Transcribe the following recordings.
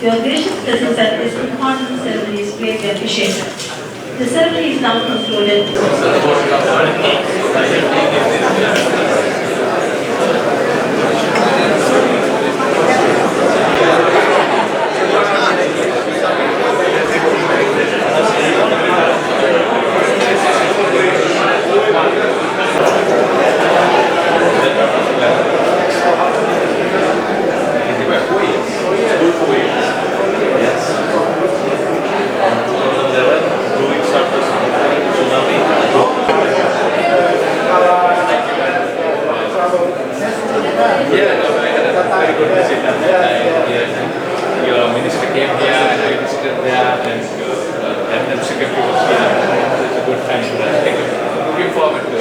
Your gracious presence at this important ceremony is greatly appreciated. The ceremony is now concluded. Your minister came here and I visited there and then secretary was here. It's a good time for us. Looking forward to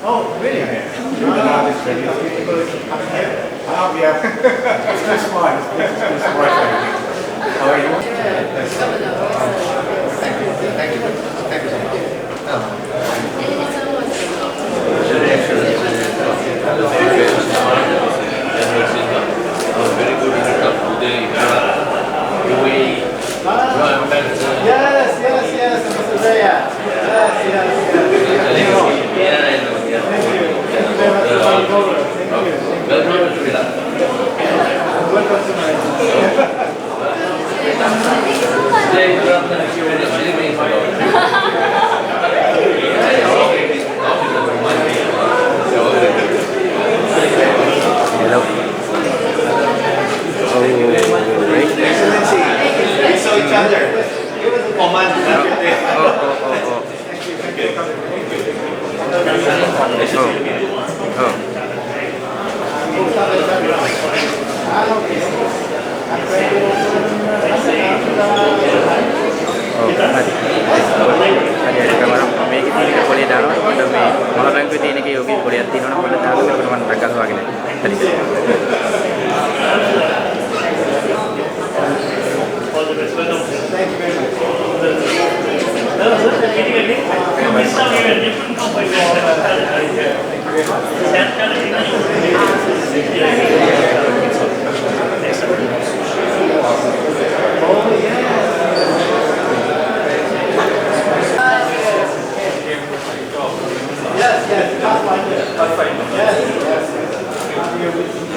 Oh, really? You are not this ready. People coming here? Yeah. It's too smart. It's too smart for everything. How are you? Thank you. Thank you. Thank you so much. very good welcome to the UAE. Yes, Mr. Zaya. Yes. We saw each other. Oman. Thank you very much.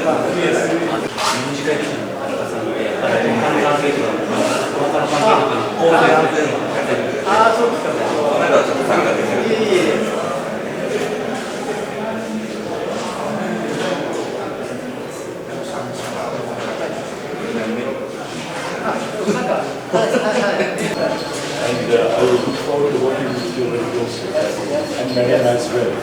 I will look forward to working with you very closely. And Mariana as well.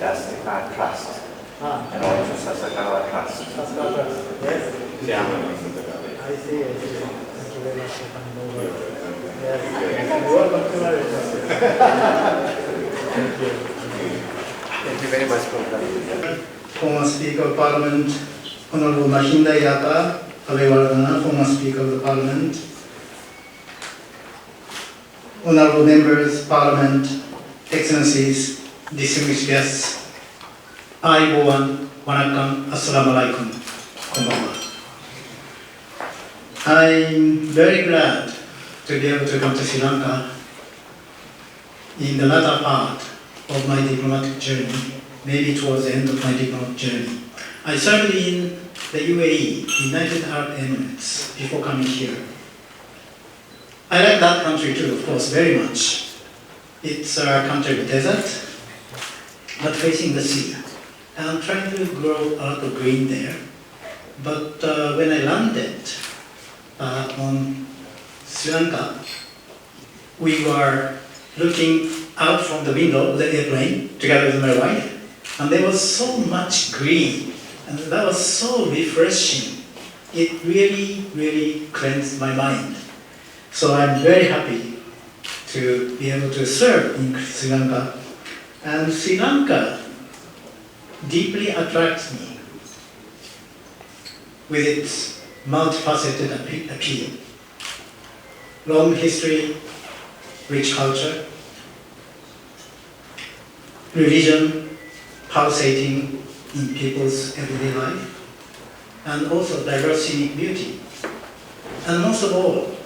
Dasatha Trust and also Dasatha Trust. Yeah. I see. Thank you very much for coming over. Yes. Welcome to Malaysia. Thank you. Thank you very much for coming. Former Speaker of Parliament, Honorable Mahinda 𝗙𝗢𝗟𝗪𝗪, former Speaker of the Parliament, Honorable Members, Parliament, Excellencies, distinguished guests, Ayubowan, Wanakkam, Assalamu alaikum, konbanwa. I'm very glad to be able to come to Sri Lanka in the latter part of my diplomatic journey, maybe towards the end of my diplomatic journey. I served in the UAE, United Arab Emirates, before coming here. I like that country too, of course, very much. It's a country with desert, but facing the sea. And I'm trying to grow a lot of green there. But when I landed on Sri Lanka, we were looking out from the window of the airplane together with my wife, and there was so much green, and that was so refreshing. It really, really cleansed my mind. So I'm very happy to be able to serve in Sri Lanka. And Sri Lanka deeply attracts me with its multifaceted appeal. Long history, rich culture, religion pulsating in people's everyday life, and also diverse scenic beauty. And most of all,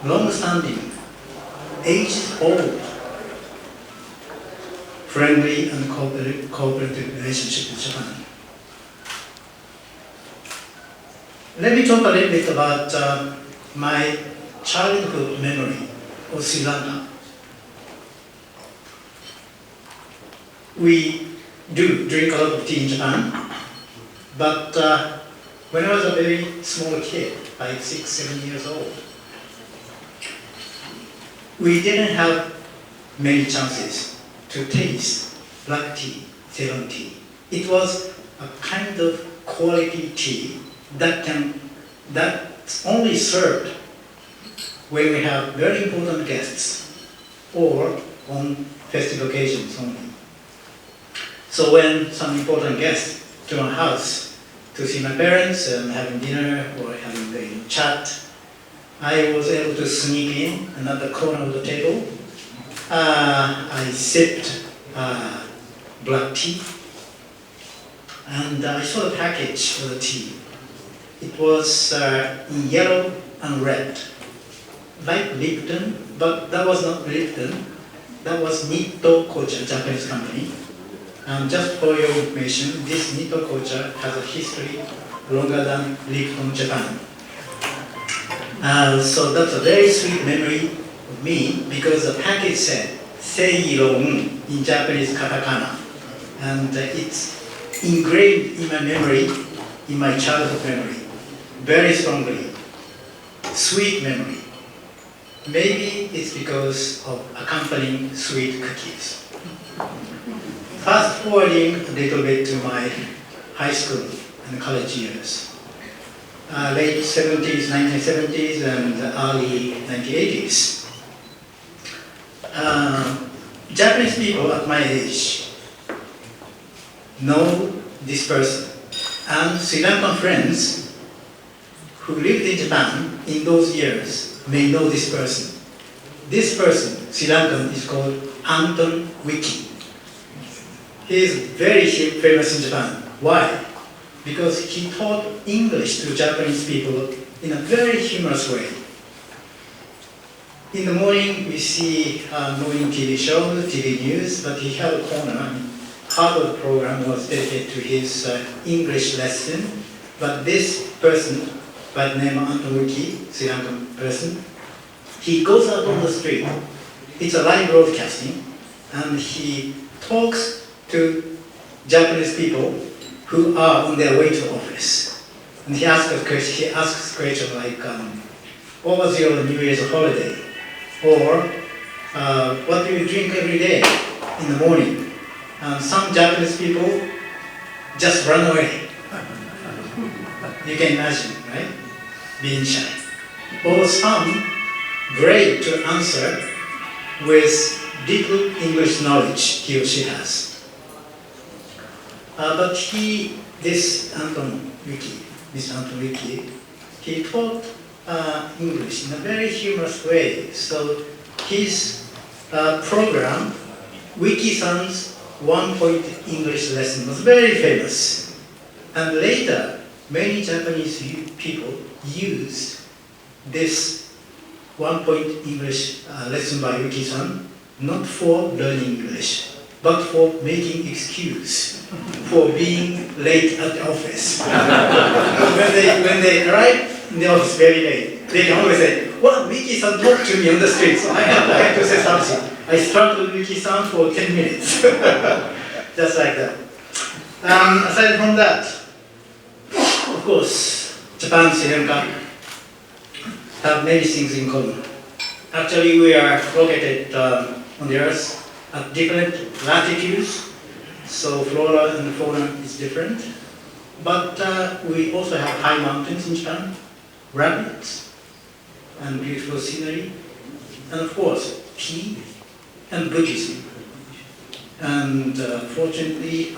long-standing, ages-old friendly and cooperative relationship with Japan. Let me talk a little bit about my childhood memory of Sri Lanka. We do drink a lot of tea in Japan, but when I was a very small kid, like 6, 7 years old, we didn't have many chances to taste black tea, Ceylon tea. It was a kind of quality tea that's only served when we have very important guests or on festive occasions only. So when some important guests to our house to see my parents and having dinner or having a chat, I was able to sneak in and at the corner of the table. I sipped black tea, and I saw the package of the tea. It was in yellow and red, like Lipton, but that was not Lipton. That was 𝗙𝗢𝗟𝗟𝗢𝗪, a Japanese company. And just for your information, this 𝗙𝗢𝗟𝗟𝗢𝗪 has a history longer than Lipton, Japan. So that's a very sweet memory of me because the package said 𝗙𝗢𝗟𝗟𝗪 in Japanese katakana, and it's engraved in my memory, in my childhood memory, very strongly. Sweet memory. Maybe it's because of accompanying sweet cookies. Fast forwarding a little bit to my high school and college years. Late 70s, 1970s, and early 1980s. Japanese people at my age know this person, and Sri Lankan friends who lived in Japan in those years may know this person. This person, Sri Lankan, is called Anton Wiki. He is very famous in Japan. Why? Because he taught English to Japanese people in a very humorous way. In the morning, we see morning TV shows, TV news, but he had a corner. Half of the program was dedicated to his English lesson. But this person, by the name of Anton Wiki, Sri Lankan person, he goes out on the street. It's a live broadcasting, and he talks to Japanese people who are on their way to office. And he asks a question like, what was your New Year's holiday? Or, what do you drink every day in the morning? And some Japanese people just run away. You can imagine, right? Being shy. Or some brave to answer with little English knowledge he or she has. But this Anton Wiki, he taught English in a very humorous way. So his program, Wiki-san's one-point English lesson, was very famous. And later, many Japanese people used this one-point English lesson by Wiki-san, not for learning English, but for making excuse for being late at the office. when they arrive in the office very late, they can always say, well, Wiki-san talked to me on the street, so I have to say something. I struggled with Wiki-san for 10 minutes. Just like that. Aside from that, of course, Japan and Sri Lanka have many things in common. Actually, we are located on the earth at different latitudes, so flora and fauna is different. But we also have high mountains in Japan, rabbits, and beautiful scenery, and of course, tea and Buddhism. And unfortunately,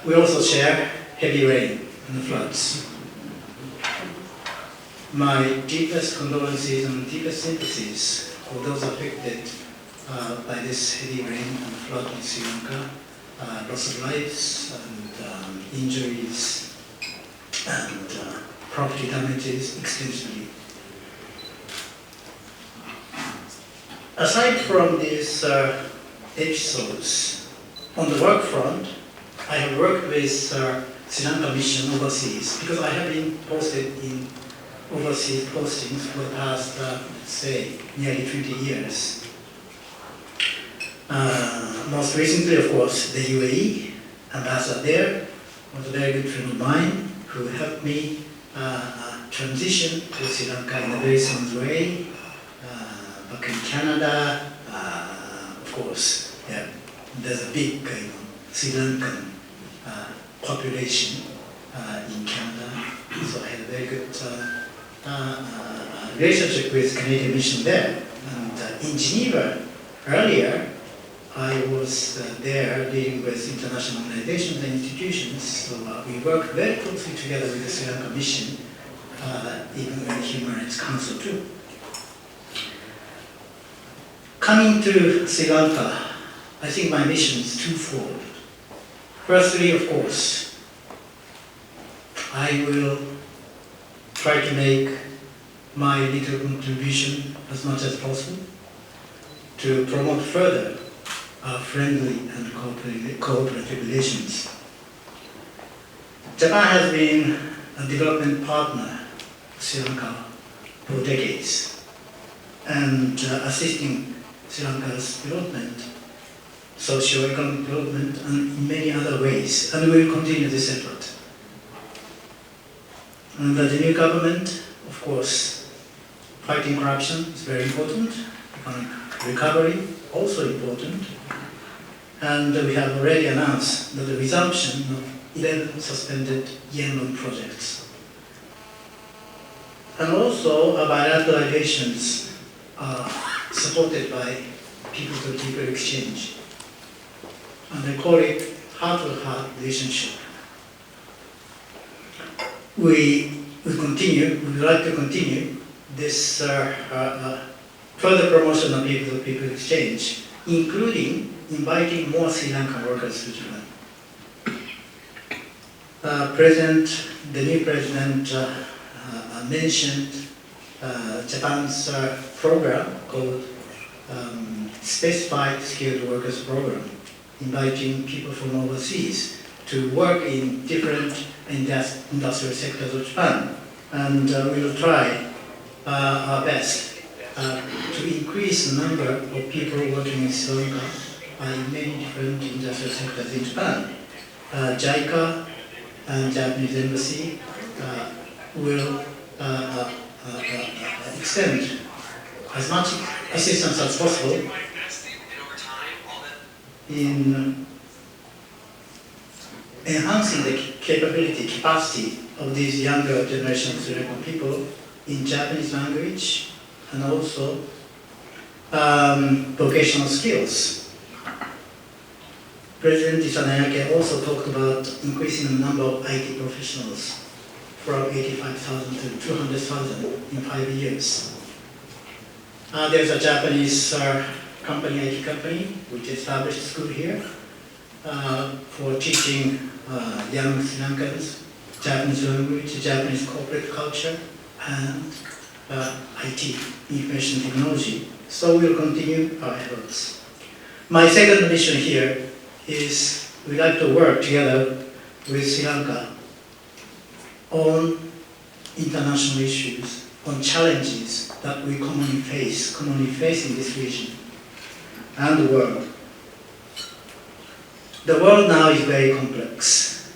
we also share heavy rain and floods. My deepest condolences and deepest sympathies for those affected by this heavy rain and flood in Sri Lanka, loss of lives and injuries and property damages extensively. Aside from these episodes, on the work front, I have worked with Sri Lanka mission overseas because I have been posted in overseas postings for the past, let's say, nearly 20 years. Most recently, of course, the UAE ambassador there was a very good friend of mine who helped me transition to Sri Lanka in a very smooth way. Back in Canada, of course, yeah, there's a big Sri Lankan population in Canada, so I had a very good relationship with Canadian mission there. And in Geneva, earlier, I was there dealing with international organizations and institutions, so we worked very closely together with the Sri Lanka mission, even with the Human Rights Council too. Coming to Sri Lanka, I think my mission is twofold. Firstly, of course, I will try to make my little contribution as much as possible to promote further friendly and cooperative relations. Japan has been a development partner of Sri Lanka for decades and assisting Sri Lanka's development, socio-economic development, and in many other ways, and we will continue this effort. And the new government, of course, fighting corruption is very important, economic recovery also important, and we have already announced that the resumption of 11 suspended yen loan projects. And also our bilateral relations are supported by people-to-people exchange. And I call it heart-to-heart relationship. We would like to continue this further promotion of people-to-people exchange, including inviting more Sri Lankan workers to Japan. The new president mentioned Japan's program called Specified Skilled Workers Program, inviting people from overseas to work in different industrial sectors of Japan. And we will try our best to increase the number of people working in Sri Lanka in many different industrial sectors in Japan. JICA and Japanese Embassy will extend as much assistance as possible in enhancing the capacity of these younger generation of Sri Lankan people in Japanese language and also vocational skills. President Dasatha also talked about increasing the number of IT professionals from 85,000 to 200,000 in 5 years. There's a Japanese company, IT company, which established a school here for teaching young Sri Lankans Japanese language, Japanese corporate culture, and IT, information technology. So we'll continue our efforts. My second mission here is we'd like to work together with Sri Lanka on international issues, on challenges that we commonly face in this region and the world. The world now is very complex,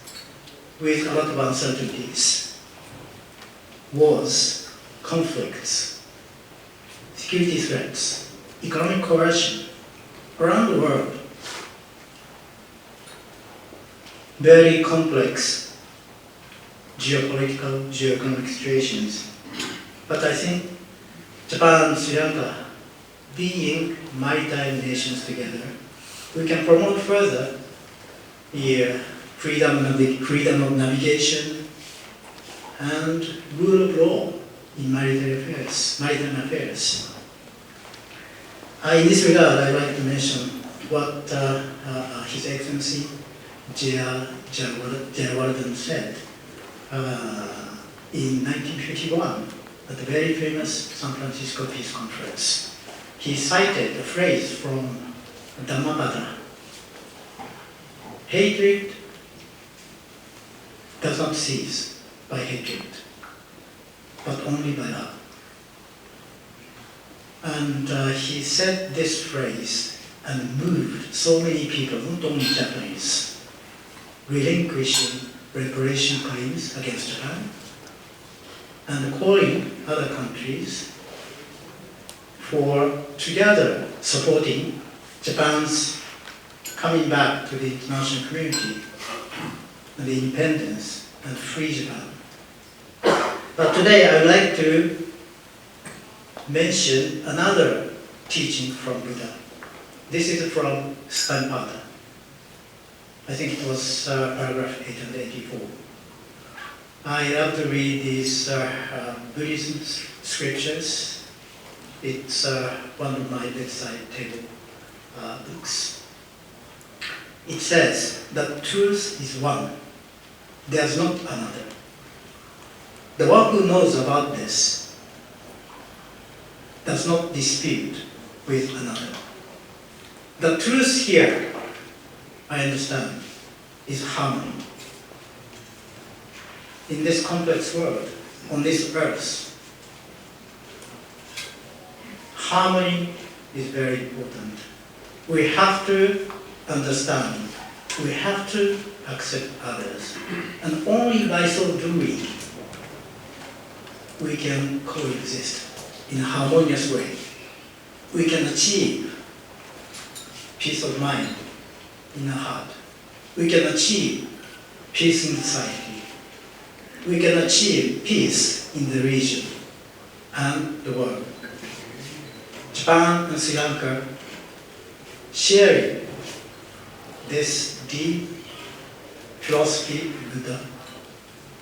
with a lot of uncertainties, wars, conflicts, security threats, economic coercion around the world. Very complex geopolitical, geoeconomic situations. But I think Japan and Sri Lanka, being maritime nations together, we can promote further the freedom of navigation and rule of law in maritime affairs. In this regard, I'd like to mention what His Excellency 𝗙𝗢𝗟𝗟𝗢𝗪 said in 1951 at the very famous San Francisco Peace Conference. he cited a phrase from Dhammapada. Hatred does not cease by hatred, but only by love. And he said this phrase and moved so many people, not only Japanese, relinquishing reparation claims against Japan and calling other countries for together supporting Japan's coming back to the international community and the independence and free Japan. But today I would like to mention another teaching from Buddha. This is from Stanpada. I think it was paragraph 884. I love to read these Buddhism scriptures. It's one of my bedside table books. It says that truth is one. There's not another. The one who knows about this does not dispute with another. The truth here, I understand, is harmony. In this complex world, on this earth, harmony is very important. We have to understand, we have to accept others, and only by so doing, we can coexist in a harmonious way. We can achieve peace of mind in our heart. We can achieve peace in society. We can achieve peace in the region and the world. Japan and Sri Lanka sharing this deep philosophy of Buddha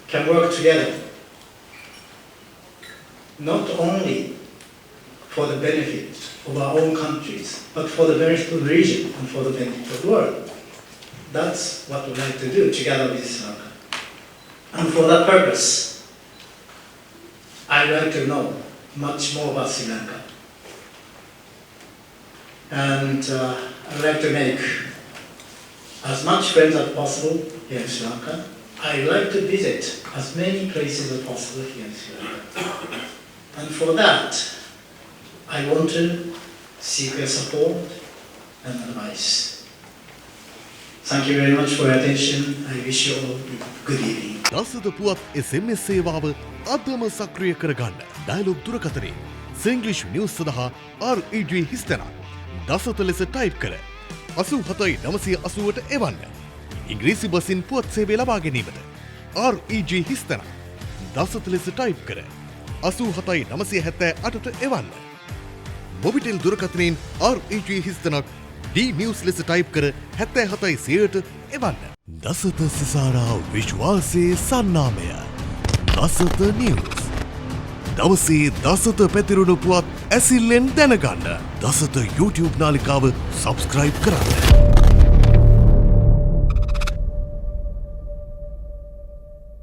can work together, not only for the benefit of our own countries, but for the benefit of the region and for the benefit of the world. That's what we'd like to do together with Sri Lanka. And for that purpose, I'd like to know much more about Sri Lanka. And I'd like to make as much friends as possible here in Sri Lanka. I'd like to visit as many places as possible here in Sri Lanka. And for that, I want to seek your support and advice. Thank you very much for your attention. I wish you all a good evening. Dasatha පුවත් SMS සේවාව අදම සක්‍රිය කරගන්න. Dialogue දුරකථනයේ Singlish news සඳහා REG හිස්තැනක් දසත ලෙස type කර 87980ට එවන්න. ඉංග්‍රීසි බසින් පුවත් සේවය ලබා ගැනීමට REG හිස්තැනක් දසත ලෙස ටයිප් කර 87978ට එවන්න. මොබිටෙල් දුරකථනයෙන් REG හිස්තැනක් D නිවුස් ලෙස ටයිප් කර 77ට එවන්න. දසත සිසාරා විශ්වාසයේ සන්නාමය. දසත නිවුස්. දවසේ දසත පැතිරුණු පුවත් ඇසිල්ලෙන් දැනගන්න. දසත YouTube නාලිකාව සබ්ස්ක්‍රයිබ් කරන්න.